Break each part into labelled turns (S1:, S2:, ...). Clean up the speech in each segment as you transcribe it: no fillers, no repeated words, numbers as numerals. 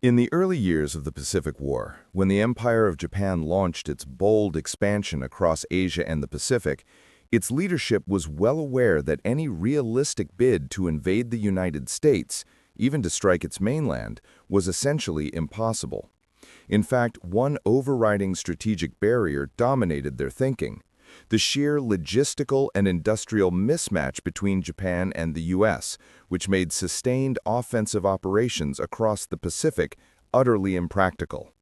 S1: In the early years of the Pacific War, when the Empire of Japan launched its bold expansion across Asia and the Pacific, its leadership was well aware that any realistic bid to invade the United States, even to strike its mainland, was essentially impossible. In fact, one overriding strategic barrier dominated their thinking: the sheer logistical and industrial mismatch between Japan and the U.S., which made sustained offensive operations across the Pacific utterly impractical.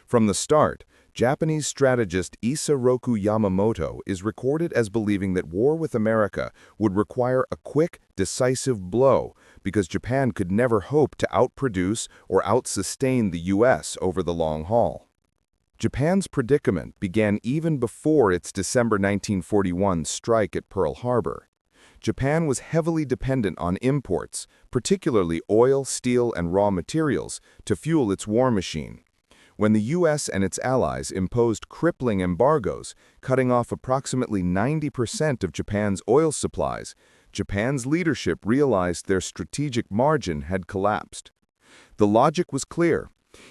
S1: From the start, Japanese strategist Isoroku Yamamoto is recorded as believing that war with America would require a quick, decisive blow because Japan could never hope to outproduce or outsustain the U.S. over the long haul. Japan's predicament began even before its December 1941 strike at Pearl Harbor. Japan was heavily dependent on imports, particularly oil, steel, and raw materials, to fuel its war machine. When the U.S. and its allies imposed crippling embargoes, cutting off approximately 90% of Japan's oil supplies, Japan's leadership realized their strategic margin had collapsed. The logic was clear.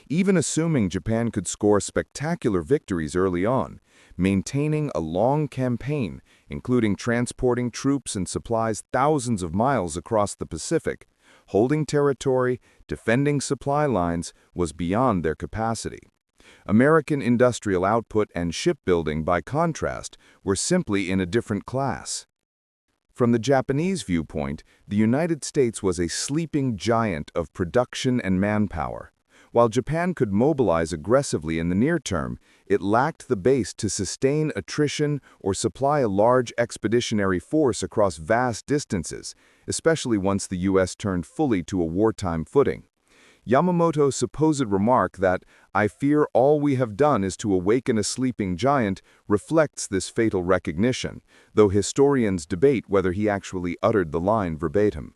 S1: Even assuming Japan could score spectacular victories early on, maintaining a long campaign, including transporting troops and supplies thousands of miles across the Pacific, holding territory, defending supply lines, was beyond their capacity. American industrial output and shipbuilding, by contrast, were simply in a different class. From the Japanese viewpoint, the United States was a sleeping giant of production and manpower. While Japan could mobilize aggressively in the near term, it lacked the base to sustain attrition or supply a large expeditionary force across vast distances, especially once the U.S. turned fully to a wartime footing. Yamamoto's supposed remark that, "I fear all we have done is to awaken a sleeping giant," reflects this fatal recognition, though historians debate whether he actually uttered the line verbatim.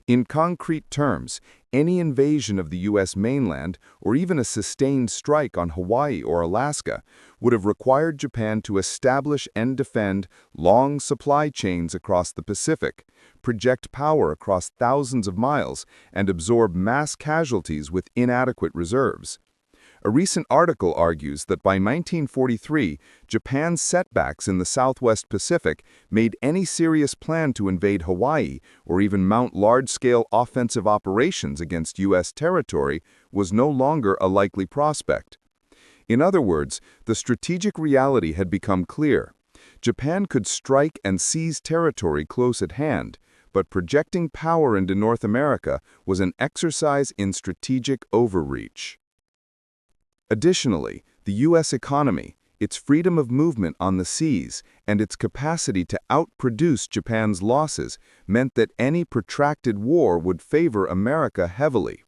S1: In concrete terms, any invasion of the U.S. mainland, or even a sustained strike on Hawaii or Alaska, would have required Japan to establish and defend long supply chains across the Pacific, project power across thousands of miles, and absorb mass casualties with inadequate reserves. A recent article argues that by 1943, Japan's setbacks in the Southwest Pacific made any serious plan to invade Hawaii or even mount large-scale offensive operations against U.S. territory was no longer a likely prospect. In other words, the strategic reality had become clear. Japan could strike and seize territory close at hand, but projecting power into North America was an exercise in strategic overreach. Additionally, the U.S. economy, its freedom of movement on the seas, and its capacity to outproduce Japan's losses meant that any protracted war would favor America heavily.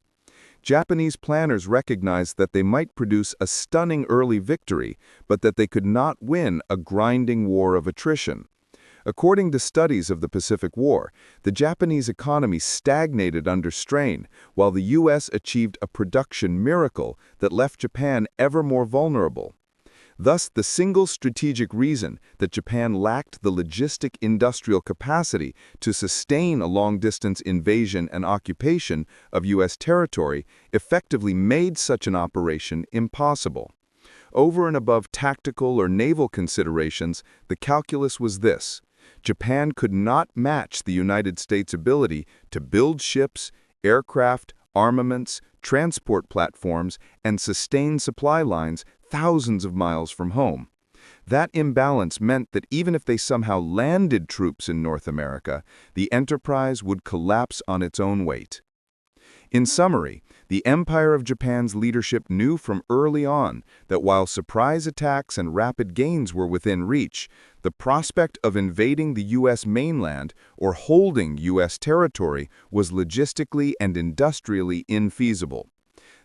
S1: Japanese planners recognized that they might produce a stunning early victory, but that they could not win a grinding war of attrition. According to studies of the Pacific War, the Japanese economy stagnated under strain, while the U.S. achieved a production miracle that left Japan ever more vulnerable. Thus, the single strategic reason that Japan lacked the logistic industrial capacity to sustain a long-distance invasion and occupation of U.S. territory effectively made such an operation impossible. Over and above tactical or naval considerations, the calculus was this: Japan could not match the United States' ability to build ships, aircraft, armaments, transport platforms, and sustain supply lines thousands of miles from home. That imbalance meant that even if they somehow landed troops in North America, the enterprise would collapse on its own weight. In summary, the Empire of Japan's leadership knew from early on that while surprise attacks and rapid gains were within reach, the prospect of invading the U.S. mainland or holding U.S. territory was logistically and industrially infeasible.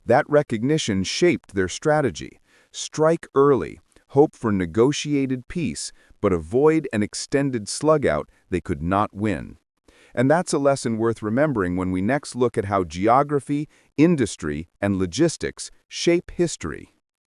S1: That recognition shaped their strategy: strike early, hope for negotiated peace, but avoid an extended slugout they could not win. And that's a lesson worth remembering when we next look at how geography, industry, and logistics shape history.